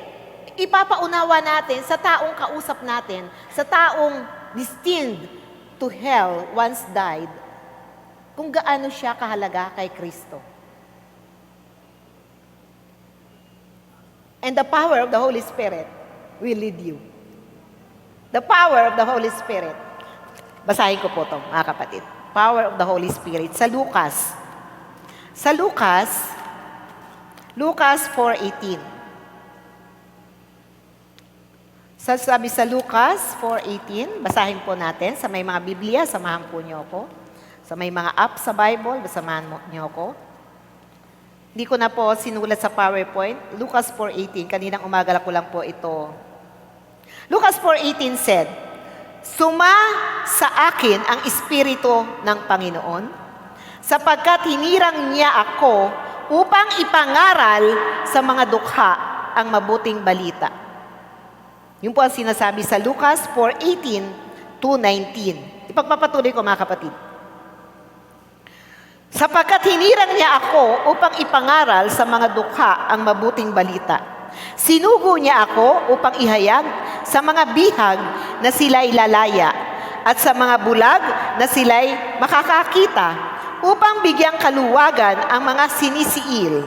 Ipapaunawa natin sa taong kausap natin, sa taong destined to hell once died, kung gaano siya kahalaga kay Kristo. And the power of the Holy Spirit will lead you. The power of the Holy Spirit. Basahin ko po ito, mga kapatid. Power of the Holy Spirit. Sa Lucas. Sa Lucas 4:18. Sabi sa Lucas 4:18, basahin po natin. Sa may mga Biblia, samahan po niyo ako. Sa may mga app sa Bible, samahan niyo ako. Hindi ko na po sinulat sa PowerPoint. Lucas 4:18, kaninang umaga ko lang po ito. Lucas 4:18 said, "Suma sa akin ang Espiritu ng Panginoon, sapagkat hinirang niya ako upang ipangaral sa mga dukha ang mabuting balita." Yun po ang sinasabi sa Lucas 4:18 to 19. Ipagpapatuloy ko, mga kapatid. Sapagkat hinirang niya ako upang ipangaral sa mga dukha ang mabuting balita. Sinugo niya ako upang ihayag sa mga bihag na sila'y lalaya at sa mga bulag na sila'y makakakita upang bigyang kaluwagan ang mga sinisiil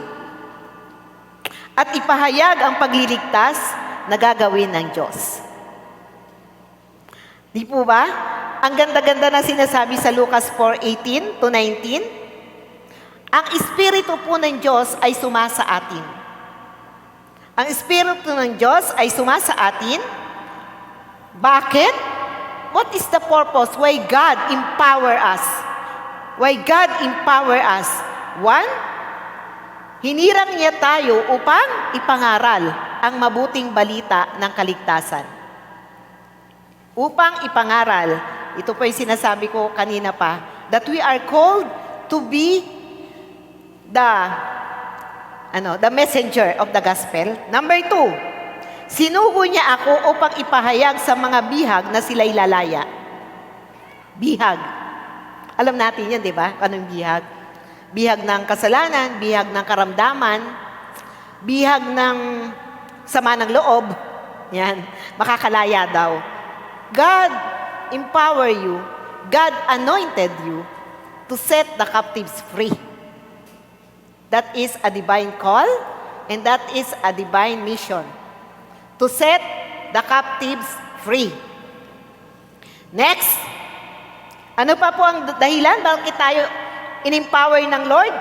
at ipahayag ang pagliligtas na gagawin ng Diyos. Di po ba? Ang ganda-ganda na sinasabi sa Lucas 4:18 to 19. Ang Espiritu po ng Diyos ay sumasa atin. Ang Espiritu ng Diyos ay sumasa atin. Bakit? What is the purpose? Why God empower us? Why God empower us? One, hinirang niya tayo upang ipangaral ang mabuting balita ng kaligtasan. Upang ipangaral, ito po yung sinasabi ko kanina pa, that we are called to be the messenger of the gospel. Number 2, sinugo niya ako upang ipahayag sa mga bihag na sila'y lalaya. Bihag. Alam natin yan, di ba? Anong bihag? Bihag ng kasalanan, bihag ng karamdaman, bihag ng sama ng loob. Yan. Makakalaya daw. God empower you. God anointed you to set the captives free. That is a divine call, and that is a divine mission. To set the captives free. Next, ano pa po ang dahilan bakit tayo in-empower ng Lord?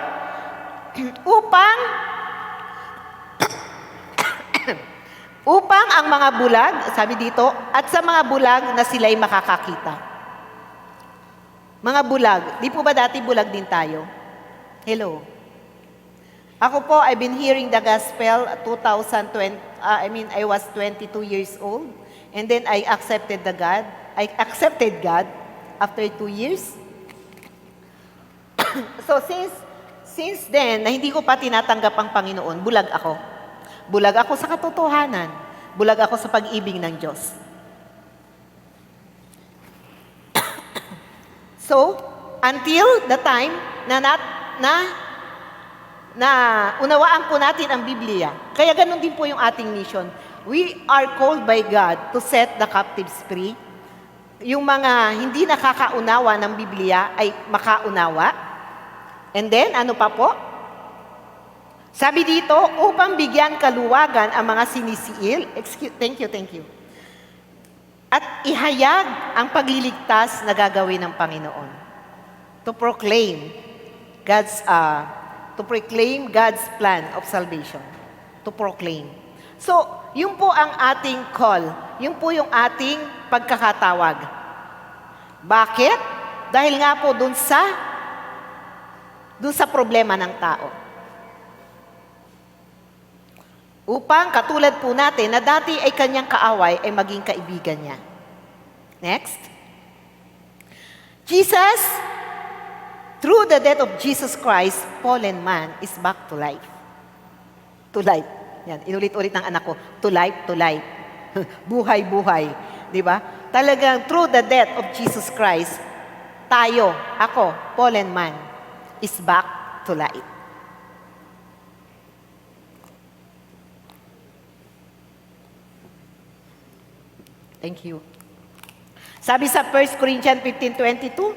upang ang mga bulag, sabi dito, at sa mga bulag na sila'y makakakita. Mga bulag, di po ba dati bulag din tayo? Hello. Ako po, I've been hearing the gospel 2020, I was 22 years old. And then I accepted God after 2 years. So since then, na hindi ko pa tinatanggap ang Panginoon, bulag ako. Bulag ako sa katotohanan. Bulag ako sa pag-ibig ng Diyos. So, until the time na unawaan po natin ang Biblia. Kaya ganun din po yung ating mission. We are called by God to set the captives free. Yung mga hindi nakakaunawa ng Biblia ay makaunawa. And then, ano pa po? Sabi dito, upang bigyan kaluwagan ang mga sinisiil. Thank you. At ihayag ang pagliligtas na gagawin ng Panginoon. to proclaim God's plan of salvation. To proclaim. So, yun po ang ating call. Yun po yung ating pagkakatawag. Bakit? Dahil nga po dun sa problema ng tao. Upang katulad po natin na dati ay kanyang kaaway ay maging kaibigan niya. Next. Jesus, through the death of Jesus Christ, fallen man is back to life. To life. Yan, inulit-ulit ng anak ko. To life, to life. Buhay-buhay. Di ba? Talagang through the death of Jesus Christ, ako, fallen man, is back to life. Thank you. Sabi sa 1 Corinthians 15:22,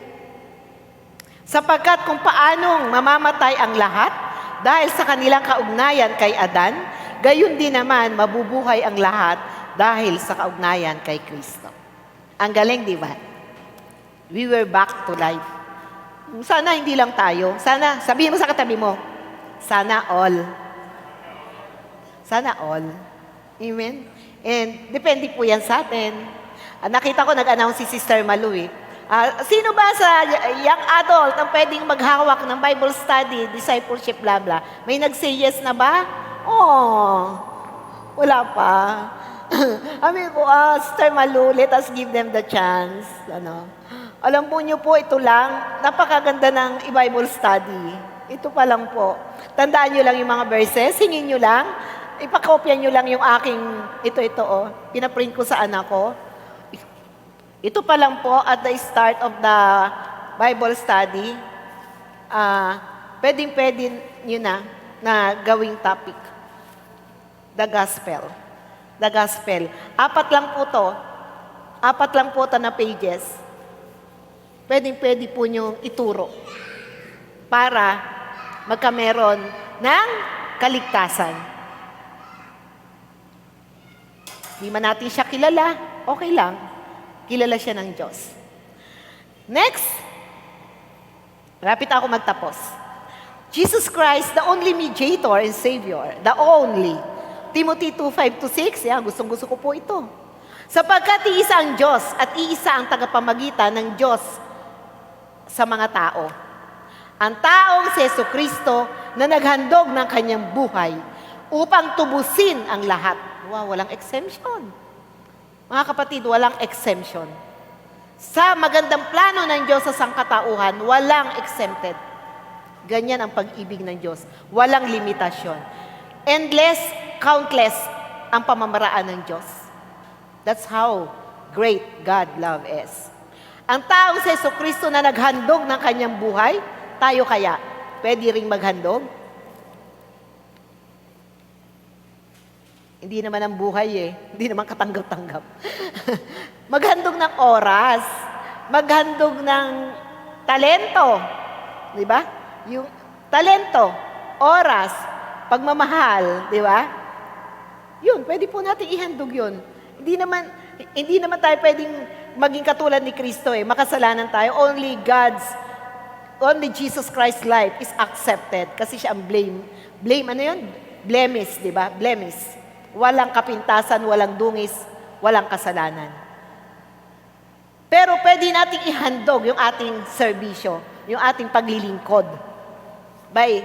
sapagkat kung paanong mamamatay ang lahat dahil sa kanilang kaugnayan kay Adan, gayon din naman mabubuhay ang lahat dahil sa kaugnayan kay Kristo. Ang galing, di ba? We were back to life. Sana hindi lang tayo. Sana, sabihin mo sa katabi mo, sana all. Sana all. Amen? And depende po yan sa atin. Nakita ko, nag-announce si Sister Malu eh. Sino ba sa young adult ang pwedeng maghawak ng Bible study, discipleship, blah, blah? May nag-say yes na ba? Oh, wala pa. Amin ko, Sister Malu, let us give them the chance. Alam po niyo po, ito lang, napakaganda ng i-Bible study. Ito pa lang po. Tandaan niyo lang yung mga verses, hingin niyo lang, ipakopya niyo lang yung aking, ito, pinaprint ko sa anak ko. Ito pa lang po, at the start of the Bible study, pwedeng nyo na gawing topic. The Gospel. The Gospel. Apat lang po to na pages. Pwede po nyo ituro para magkameron ng kaligtasan. Di man natin siya kilala, okay lang. Kilala siya ng Diyos. Next, malapit ako magtapos. Jesus Christ, the only mediator and Savior, the only. Timothy 2:5-6, yan, gustong-gusto ko po ito. Sapagkat iisa ang Diyos at iisa ang tagapamagitan ng Diyos sa mga tao. Ang taong si Jesucristo na naghandog ng kanyang buhay upang tubusin ang lahat. Wow, walang exemption. Mga kapatid, walang exemption. Sa magandang plano ng Diyos sa sangkatauhan, walang exempted. Ganyan ang pag-ibig ng Diyos. Walang limitasyon. Endless, countless ang pamamaraan ng Diyos. That's how great God love is. Ang taong si Jesucristo na naghandog ng kanyang buhay, tayo kaya, pwede ring maghandog? Hindi naman ang buhay Hindi naman katanggap-tanggap. Maghandog ng oras. Maghandog ng talento. Di ba? Yung talento, oras, pagmamahal, di ba? Yun, pwede po natin ihandog yun. Hindi naman tayo pwedeng maging katulad ni Kristo Makasalanan tayo. Only Jesus Christ's life is accepted. Kasi siya ang blemish, di ba? Blemish. Walang kapintasan, walang dungis, walang kasalanan. Pero pwede nating ihandog yung ating serbisyo, yung ating paglilingkod by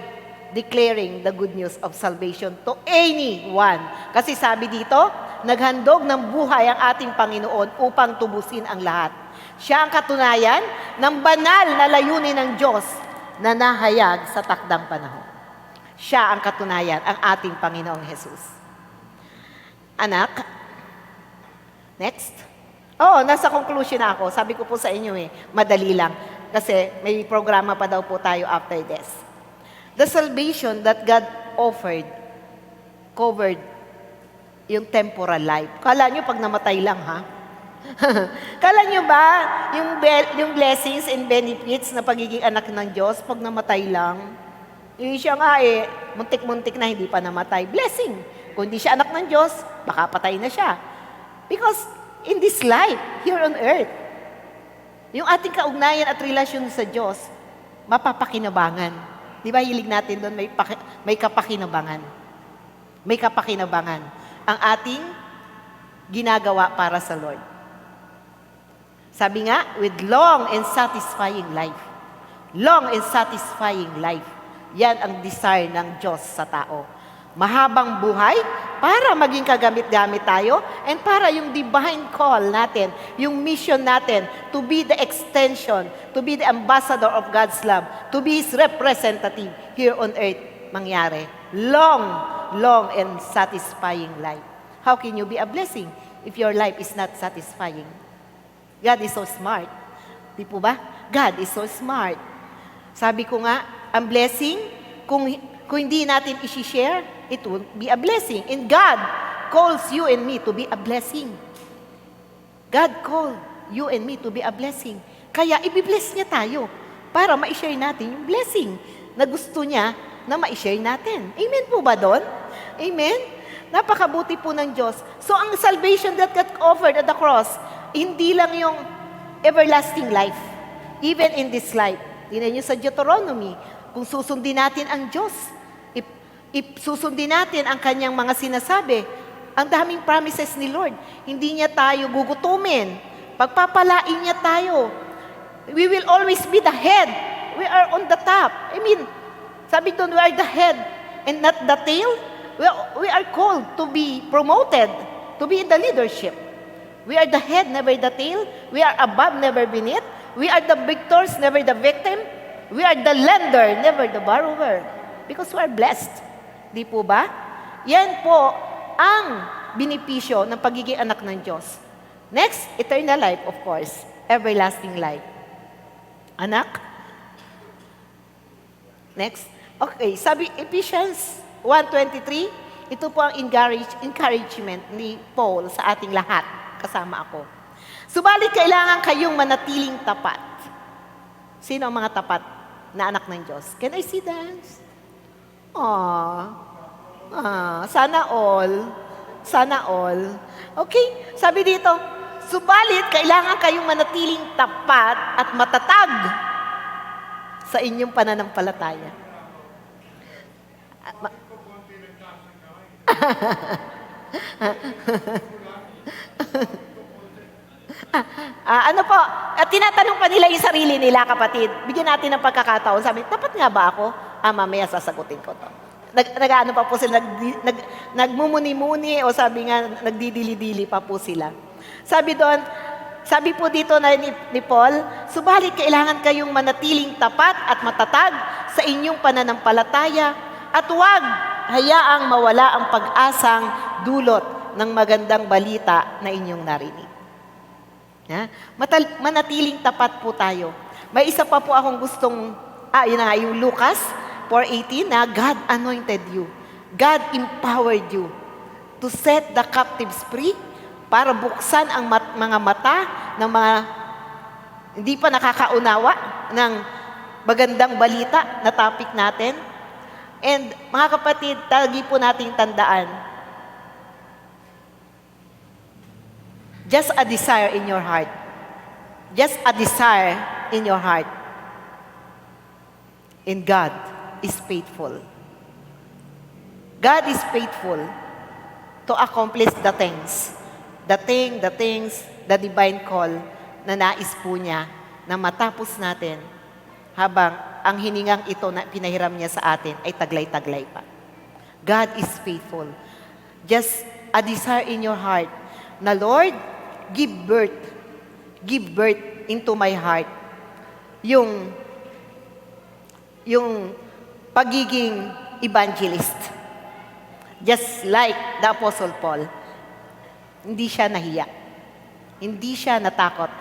declaring the good news of salvation to anyone. Kasi sabi dito, naghandog ng buhay ang ating Panginoon upang tubusin ang lahat. Siya ang katunayan ng banal na layunin ng Diyos na nahayag sa takdang panahon. Siya ang katunayan, ang ating Panginoong Jesus. Anak, next. Nasa conclusion na ako. Sabi ko po sa inyo madali lang. Kasi may programa pa daw po tayo after this. The salvation that God offered covered yung temporal life. Kala nyo pag namatay lang, ha? Kala nyo ba yung blessings and benefits na pagiging anak ng Diyos pag namatay lang? Yung siya nga muntik-muntik na hindi pa namatay. Blessing. Kung hindi siya anak ng Diyos, baka patay na siya. Because in this life, here on earth, yung ating kaugnayan at relasyon sa Diyos, mapapakinabangan. Di ba hilig natin doon, may kapakinabangan. May kapakinabangan. Ang ating ginagawa para sa Lord. Sabi nga, with long and satisfying life. Long and satisfying life. Yan ang desire ng Diyos sa tao. Mahabang buhay para maging kagamit-gamit tayo and para yung divine call natin, yung mission natin to be the extension, to be the ambassador of God's love, to be His representative here on earth mangyari. Long, long and satisfying life. How can you be a blessing if your life is not satisfying? God is so smart. Di po ba? God is so smart. Sabi ko nga, ang blessing, kung hindi natin isi-share, it won't be a blessing. And God calls you and me to be a blessing. God called you and me to be a blessing. Kaya i-bless niya tayo para ma-share natin yung blessing na gusto niya na ma-share natin. Amen po ba doon? Amen? Napakabuti po ng Diyos. So ang salvation that got offered at the cross, hindi lang yung everlasting life. Even in this life. Tingnan niyo sa Deuteronomy, kung susundin natin ang Diyos, susundin natin ang kanyang mga sinasabi, ang daming promises ni Lord. Hindi niya tayo gugutumin. Pagpapalain niya tayo. We will always be the head. We are on the top. I mean, sabi doon, we are the head and not the tail. We are called to be promoted, to be in the leadership. We are the head, never the tail. We are above, never beneath. We are the victors, never the victim. We are the lender, never the borrower. Because we are blessed. Di po ba? Yan po ang binipisyo ng pagiging anak ng Diyos. Next, eternal life, of course. Everlasting life. Anak? Next. Okay, sabi Ephesians 1:23, ito po ang encouragement ni Paul sa ating lahat. Kasama ako. Subalit kailangan kayong manatiling tapat. Sino ang mga tapat na anak ng Diyos? Can I see that? Sana all. Sana all. Okay, sabi dito, subalit kailangan kayong manatiling tapat at matatag sa inyong pananampalataya. Ano po, tinatanong pa nila yung sarili nila, kapatid. Bigyan natin ng pagkakataon. Sabi, tapat nga ba ako? Mamaya sasagutin ko to. Nag-ano pa po sila, nagmumuni-muni o sabi nga, nagdidili-dili pa po sila. Sabi doon, sabi po dito na ni Paul, subalit kailangan kayong manatiling tapat at matatag sa inyong pananampalataya at huwag hayaang mawala ang pag-asang dulot ng magandang balita na inyong narinig. Manatiling tapat po tayo. May isa pa po akong gustong, yun na nga, yung Lucas 4:18 na God anointed you. God empowered you to set the captives free para buksan ang mga mata ng mga hindi pa nakakaunawa ng magandang balita na topic natin. And mga kapatid, lagi po nating tandaan, just a desire in your heart. Just a desire in your heart. And God is faithful. God is faithful to accomplish the things. The things, the divine call na nais po niya na matapos natin habang ang hiningang ito na pinahiram niya sa atin ay taglay-taglay pa. God is faithful. Just a desire in your heart na, Lord, give birth into my heart. Yung pagiging evangelist. Just like the Apostle Paul. Hindi siya nahiya. Hindi siya natakot.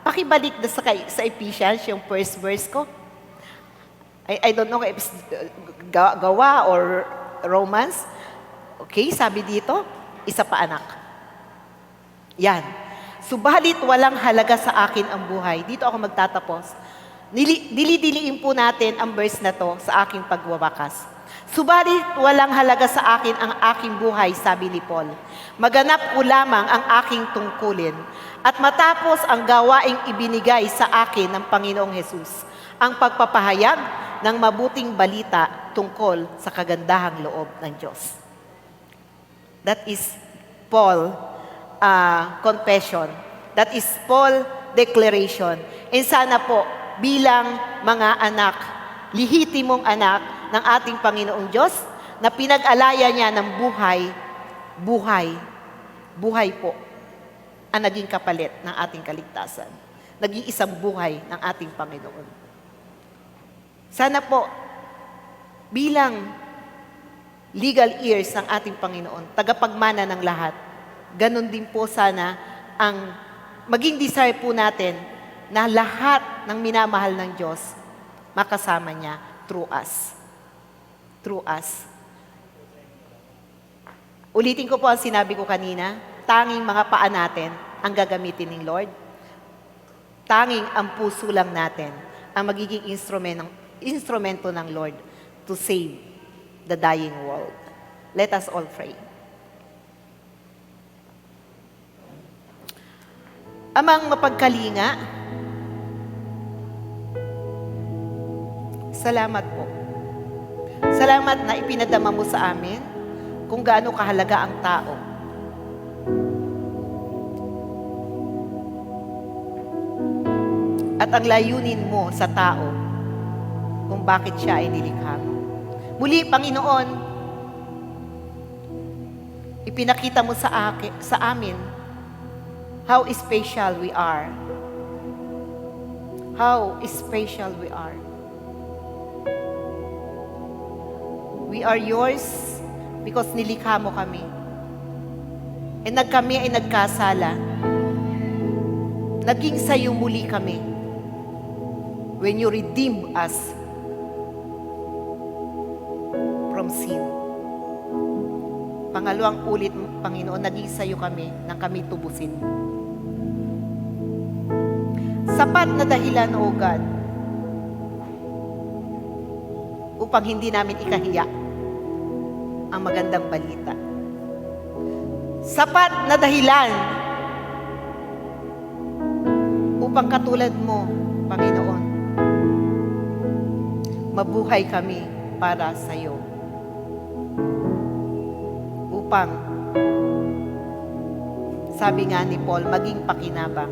Pakibalik na sa Ephesians, yung first verse ko. I don't know if it's Gawa or Romans. Okay, sabi dito, isa pa anak. Yan. Subalit walang halaga sa akin ang buhay. Dito ako magtatapos. Dili-diliin po natin ang verse na to sa aking pagwawakas. Subalit walang halaga sa akin ang aking buhay, sabi ni Paul. Maganap ko lamang ang aking tungkulin at matapos ang gawaing ibinigay sa akin ng Panginoong Hesus. ang pagpapahayag ng mabuting balita tungkol sa kagandahang loob ng Diyos. That is Paul confession. That is Paul declaration. And sana po, bilang mga anak, lihitimong anak ng ating Panginoong Diyos, na pinag-alaya niya ng buhay po, ang naging kapalit ng ating kaligtasan. Naging isang buhay ng ating Panginoon. Sana po, bilang legal ears ng ating Panginoon, tagapagmana ng lahat, ganun din po sana ang maging desire po natin na lahat ng minamahal ng Diyos, makasama niya through us. Through us. Ulitin ko po ang sinabi ko kanina, tanging mga paa natin ang gagamitin ng Lord. Tanging ang puso lang natin ang magiging instrumento ng Lord to save the dying world. Let us all pray. Amang mapagkalinga, salamat po. Salamat na ipinadama mo sa amin kung gaano kahalaga ang tao. At ang layunin mo sa tao kung bakit siya ay nilikha mo. Muli, Panginoon, ipinakita mo sa amin how special we are. How special we are. We are yours because nilikha mo kami. And kami ay nagkasala. Naging sa'yo muli kami. When you redeem us from sin. Pangalawang ulit, Panginoon, naging sa'yo kami nang kami tubusin. Sapat na dahilan, O God, upang hindi namin ikahiya ang magandang balita. Sapat na dahilan upang katulad mo, Panginoon, mabuhay kami para sa iyo. Upang, sabi nga ni Paul, maging pakinabang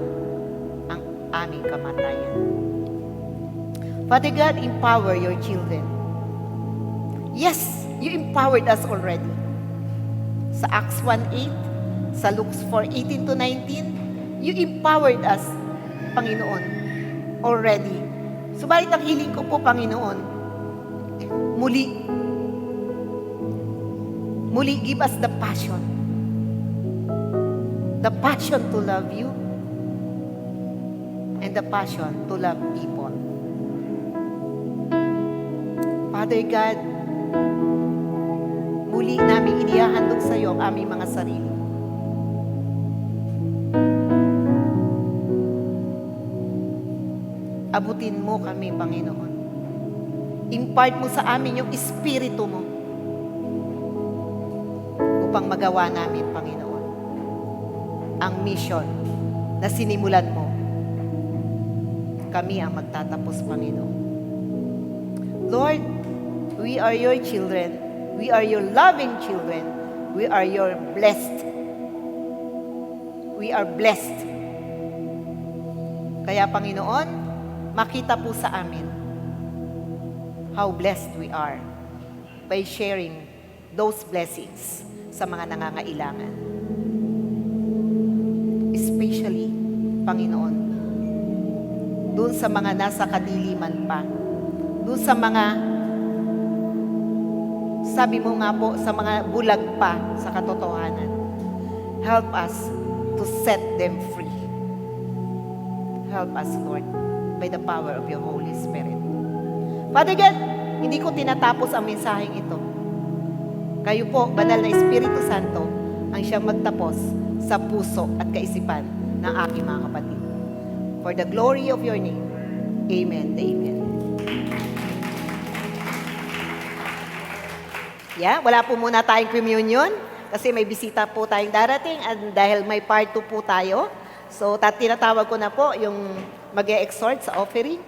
ang aming kamatayan. Father God, empower your children. Yes, you empowered us already. Sa Acts 1:8, sa Luke 4:18 to 19, you empowered us, Panginoon, already. Subalit ang hiling ko po, Panginoon, muli give us the passion. The passion to love you and the passion to love people. Father God, muli namin inihahandog sa iyo ang aming mga sarili. Abutin mo kami, Panginoon. Impart mo sa amin yung espiritu mo upang magawa namin, Panginoon, ang mission na sinimulan mo. Kami ang magtatapos, Panginoon. Lord, we are your children. We are your loving children. We are your blessed. We are blessed. Kaya, Panginoon, makita po sa amin how blessed we are by sharing those blessings sa mga nangangailangan. Especially, Panginoon, doon sa mga nasa kadiliman pa, doon sa mga, sabi mo nga po, sa mga bulag pa sa katotohanan. Help us to set them free. Help us, Lord, by the power of your Holy Spirit. Father God, hindi ko tinatapos ang mensaheng ito. Kayo po, banal na Espiritu Santo, ang siyang magtapos sa puso at kaisipan ng aking mga kapatid. For the glory of your name, amen. Amen. Wala po muna tayong communion kasi may bisita po tayong darating at dahil may part 2 po tayo. So, tinatawag ko na po yung mag-e-exhort sa offering.